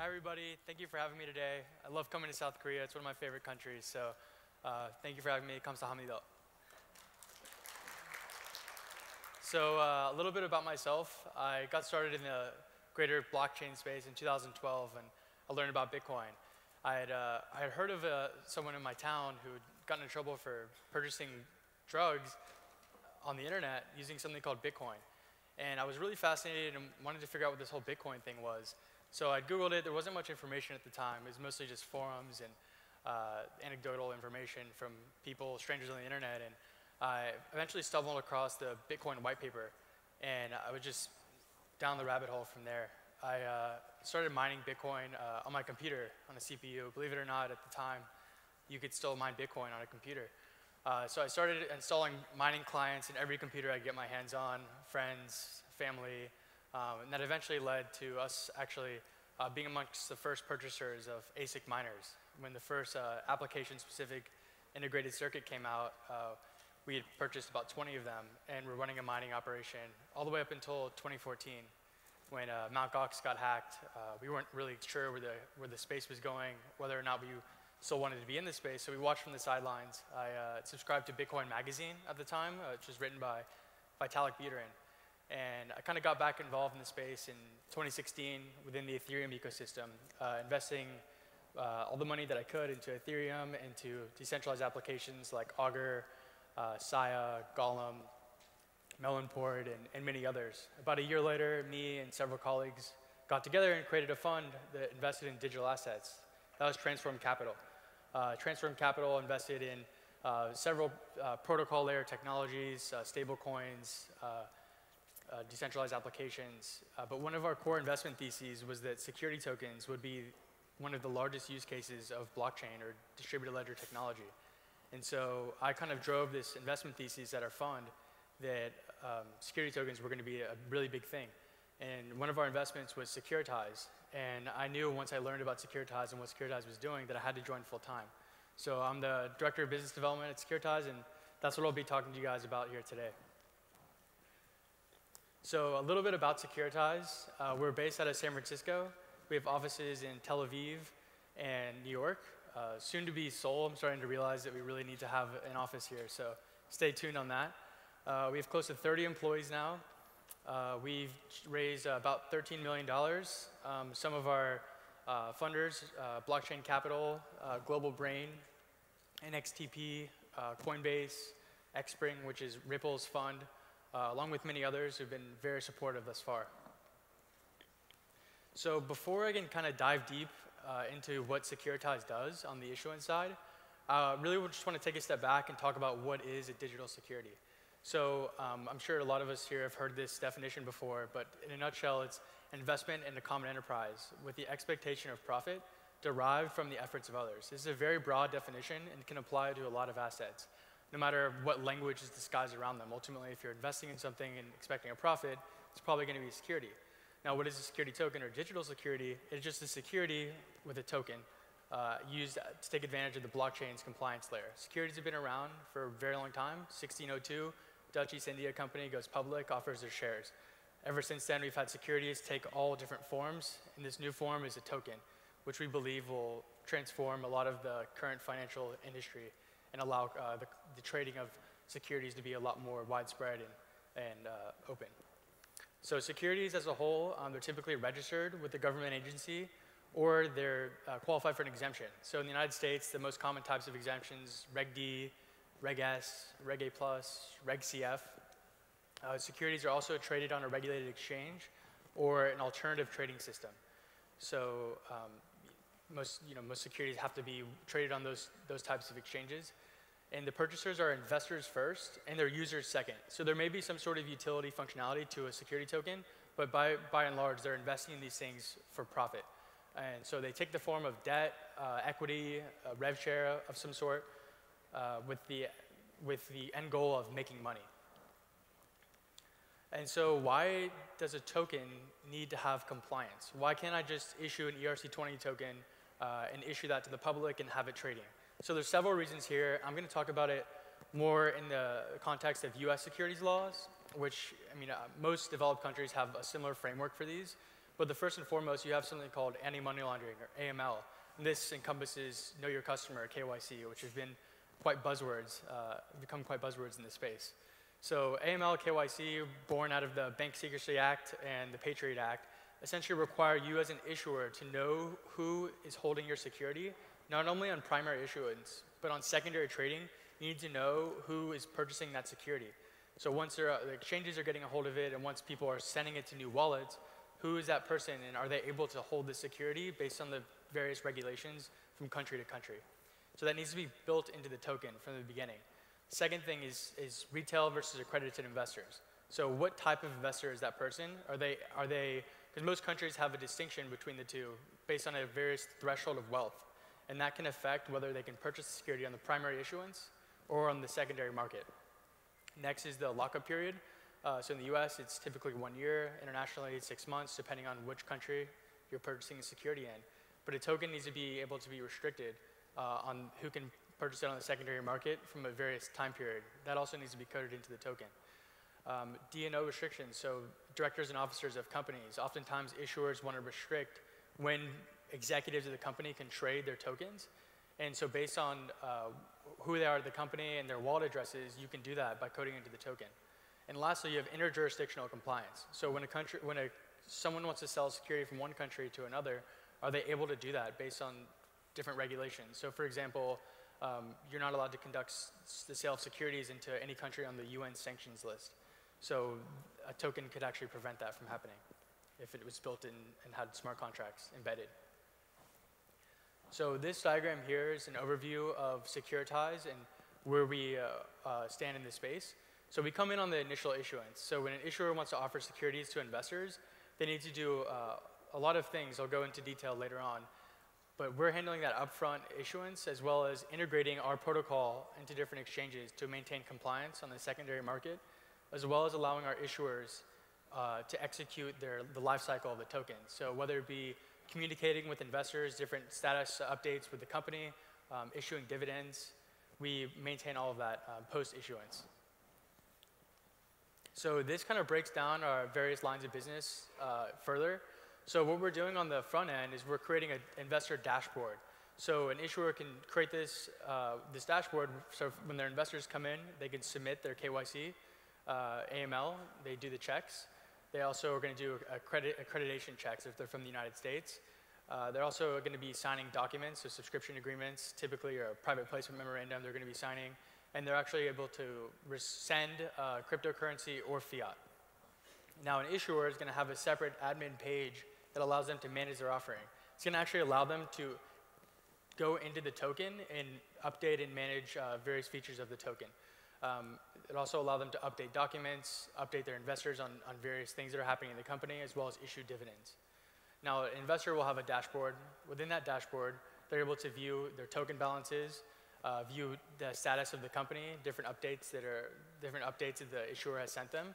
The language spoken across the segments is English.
Hi, everybody. Thank you for having me today. I love coming to South Korea. It's one of my favorite countries. So thank you for having me. 감사합니다. So a little bit about myself. I got started in the greater blockchain space in 2012, and I learned about Bitcoin. I had heard of someone in my town who had gotten in trouble for purchasing drugs on the internet using something called Bitcoin. And I was really fascinated and wanted to figure out what this whole Bitcoin thing was. So I Googled it. There wasn't much information at the time. It was mostly just forums and anecdotal information from people, strangers on the internet. And I eventually stumbled across the Bitcoin white paper. And I was just down the rabbit hole from there. I started mining Bitcoin on my computer, on a CPU. Believe it or not, at the time, you could still mine Bitcoin on a computer. So I started installing mining clients in every computer I could get my hands on, friends, family. And that eventually led to us actually being amongst the first purchasers of ASIC miners. When the first application-specific integrated circuit came out, we had purchased about 20 of them, and we're running a mining operation all the way up until 2014, when Mt. Gox got hacked. We weren't really sure where the space was going, whether or not we still wanted to be in the space, so we watched from the sidelines. I subscribed to Bitcoin Magazine at the time, which was written by Vitalik Buterin. And I kind of got back involved in the space in 2016 within the Ethereum ecosystem, investing all the money that I could into Ethereum, into decentralized applications like Augur, Saya, Golem, Melonport, and many others. About a year later, me and several colleagues got together and created a fund that invested in digital assets. That was Transform Capital. Transform Capital invested in several protocol layer technologies, stable coins, decentralized applications. But one of our core investment theses was that security tokens would be one of the largest use cases of blockchain or distributed ledger technology. And so I kind of drove this investment thesis at our fund that security tokens were going to be a really big thing. And one of our investments was Securitize. And I knew once I learned about Securitize and what Securitize was doing that I had to join full time. So I'm the Director of Business Development at Securitize, and that's what I'll be talking to you guys about here today. So a little bit about Securitize. We're based out of San Francisco. We have offices in Tel Aviv and New York. Soon to be Seoul. I'm starting to realize that we really need to have an office here, so stay tuned on that. We have close to 30 employees now. We've raised about $13 million. Some of our funders, Blockchain Capital, Global Brain, NXTP, Coinbase, Xspring, which is Ripple's fund, along with many others who've been very supportive thus far. So before I can kind of dive deep into what Securitize does on the issuance side, really just want to take a step back and talk about what is a digital security. So I'm sure a lot of us here have heard this definition before, but in a nutshell, it's investment in a common enterprise with the expectation of profit derived from the efforts of others. This is a very broad definition and can apply to a lot of assets, no matter what language is disguised around them. Ultimately, if you're investing in something and expecting a profit, it's probably going to be a security. Now, what is a security token or digital security? It's just a security with a token used to take advantage of the blockchain's compliance layer. Securities have been around for a very long time. 1602, Dutch East India Company goes public, offers their shares. Ever since then, we've had securities take all different forms, and this new form is a token, which we believe will transform a lot of the current financial industry and allow the trading of securities to be a lot more widespread and open. So securities as a whole, they're typically registered with the government agency, or they're qualified for an exemption. So in the United States, the most common types of exemptions, Reg D, Reg S, Reg A+, Reg CF. Securities are also traded on a regulated exchange or an alternative trading system. So most securities have to be traded on those types of exchanges. And the purchasers are investors first and their users second. So there may be some sort of utility functionality to a security token, but by and large, they're investing in these things for profit. And so they take the form of debt, equity, rev share of some sort, with the end goal of making money. And so why does a token need to have compliance? Why can't I just issue an ERC20 token and issue that to the public and have it trading? So there's several reasons here. I'm going to talk about it more in the context of US securities laws, which, most developed countries have a similar framework for these. But the first and foremost, you have something called anti-money laundering, or AML. And this encompasses know your customer, KYC, which has been quite buzzwords, become quite buzzwords in this space. So AML, KYC, born out of the Bank Secrecy Act and the Patriot Act, essentially require you as an issuer to know who is holding your security, not only on primary issuance, but on secondary trading. You need to know who is purchasing that security. So once the exchanges are getting a hold of it, and once people are sending it to new wallets, who is that person, and are they able to hold the security based on the various regulations from country to country? So that needs to be built into the token from the beginning. Second thing is retail versus accredited investors. So what type of investor is that person? Are they, because most countries have a distinction between the two based on a various threshold of wealth. And that can affect whether they can purchase the security on the primary issuance or on the secondary market. Next is the lockup period. So in the US, it's typically 1 year. Internationally, it's 6 months, depending on which country you're purchasing a security in. But a token needs to be able to be restricted on who can purchase it on the secondary market from a various time period. That also needs to be coded into the token. D&O restrictions, so directors and officers of companies. Oftentimes, issuers want to restrict when executives of the company can trade their tokens. And so based on who they are at the company and their wallet addresses, you can do that by coding into the token. And lastly, you have interjurisdictional compliance. So when someone wants to sell security from one country to another, are they able to do that based on different regulations? So for example, you're not allowed to conduct the sale of securities into any country on the UN sanctions list. So a token could actually prevent that from happening if it was built in and had smart contracts embedded. So this diagram here is an overview of Securitize and where we stand in this space. So we come in on the initial issuance. So when an issuer wants to offer securities to investors, they need to do a lot of things. I'll go into detail later on. But we're handling that upfront issuance as well as integrating our protocol into different exchanges to maintain compliance on the secondary market, as well as allowing our issuers to execute the life cycle of the token. So whether it be communicating with investors, different status updates with the company, issuing dividends, we maintain all of that post-issuance. So this kind of breaks down our various lines of business further. So what we're doing on the front end is we're creating an investor dashboard. So an issuer can create this dashboard, so when their investors come in, they can submit their KYC, AML, they do the checks. They also are going to do accreditation checks if they're from the United States. They're also going to be signing documents, so subscription agreements, typically or a private placement memorandum they're going to be signing. And they're actually able to send cryptocurrency or fiat. Now an issuer is going to have a separate admin page that allows them to manage their offering. It's going to actually allow them to go into the token and update and manage various features of the token. It also allows them to update documents, update their investors on various things that are happening in the company, as well as issue dividends. Now, an investor will have a dashboard. Within that dashboard, they're able to view their token balances, view the status of the company, different updates that the issuer has sent them,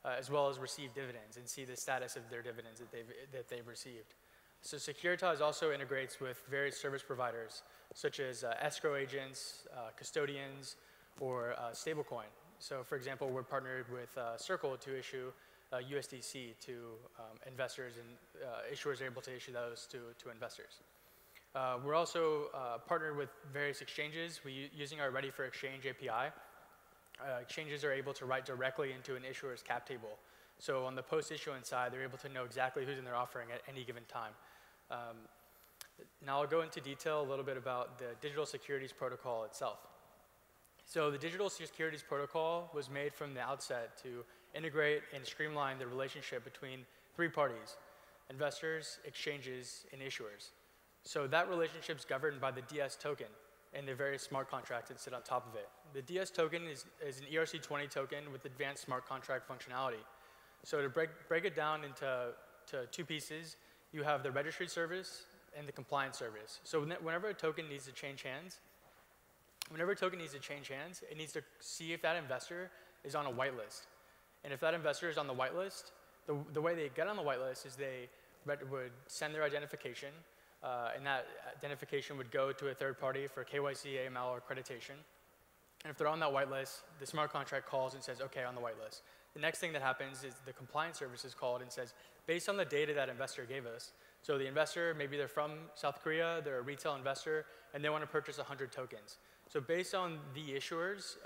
as well as receive dividends and see the status of their dividends that they've received. So Securitize also integrates with various service providers, such as escrow agents, custodians, or stablecoin. So for example, we're partnered with Circle to issue USDC to investors, and issuers are able to issue those to investors. We're also partnered with various exchanges. Using our Ready for Exchange API, exchanges are able to write directly into an issuer's cap table. So on the post-issuance side, they're able to know exactly who's in their offering at any given time. Now I'll go into detail a little bit about the digital securities protocol itself. So the digital securities protocol was made from the outset to integrate and streamline the relationship between three parties: investors, exchanges, and issuers. So that relationship is governed by the DS token and the various smart contracts that sit on top of it. The DS token is an ERC20 token with advanced smart contract functionality. So to break it down into two pieces, you have the registry service and the compliance service. So whenever a token needs to change hands, it needs to see if that investor is on a whitelist. And if that investor is on the whitelist, the way they get on the whitelist is they would send their identification, and that identification would go to a third party for KYC, AML, or accreditation. And if they're on that whitelist, the smart contract calls and says, okay, on the whitelist. The next thing that happens is the compliance service is called and says, based on the data that investor gave us. So the investor, maybe they're from South Korea, they're a retail investor, and they want to purchase 100 tokens. So based on the issuers,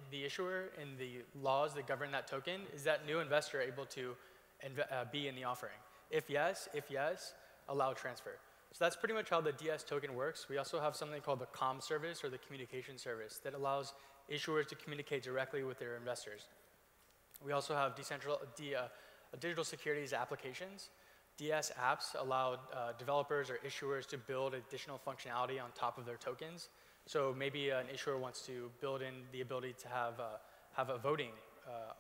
the issuer and the laws that govern that token, is that new investor able to be in the offering? If yes, allow transfer. So that's pretty much how the DS token works. We also have something called the comm service or the communication service that allows issuers to communicate directly with their investors. We also have digital securities applications. DS apps allow developers or issuers to build additional functionality on top of their tokens. So maybe an issuer wants to build in the ability to have a voting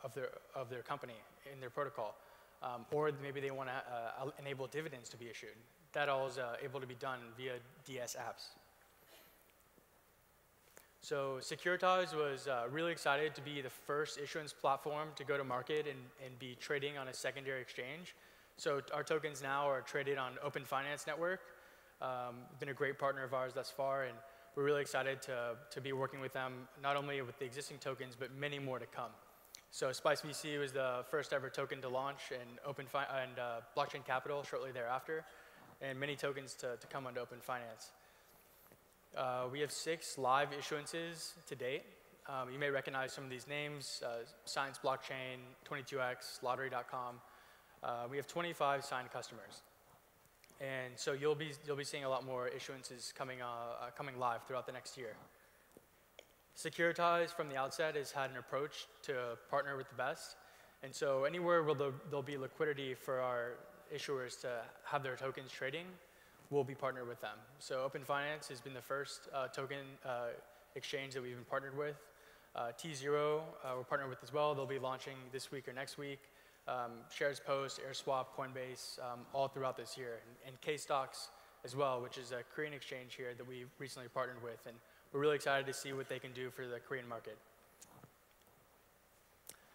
of their company in their protocol. Or maybe they want to enable dividends to be issued. That all is able to be done via DS apps. So Securitize was really excited to be the first issuance platform to go to market and be trading on a secondary exchange. So our tokens now are traded on Open Finance Network. Been a great partner of ours thus far, and we're really excited to be working with them, not only with the existing tokens, but many more to come. So Spice VC was the first ever token to launch, and Blockchain Capital shortly thereafter, and many tokens to come onto Open Finance. We have 6 live issuances to date. You may recognize some of these names: Science Blockchain, 22x, Lottery.com. We have 25 signed customers, and so you'll be seeing a lot more issuances coming live throughout the next year. Securitize from the outset has had an approach to partner with the best, and so anywhere where there'll be liquidity for our issuers to have their tokens trading, we'll be partnered with them. So Open Finance has been the first token exchange that we've been partnered with. T0 we're partnered with as well. They'll be launching this week or next week. Shares Post, AirSwap, Coinbase, all throughout this year. And Kaye Stocks as well, which is a Korean exchange here that we recently partnered with. And we're really excited to see what they can do for the Korean market.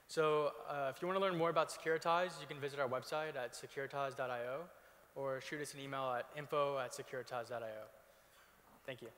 So if you want to learn more about Securitize, you can visit our website at securitize.io or shoot us an email at info@securitize.io. Thank you.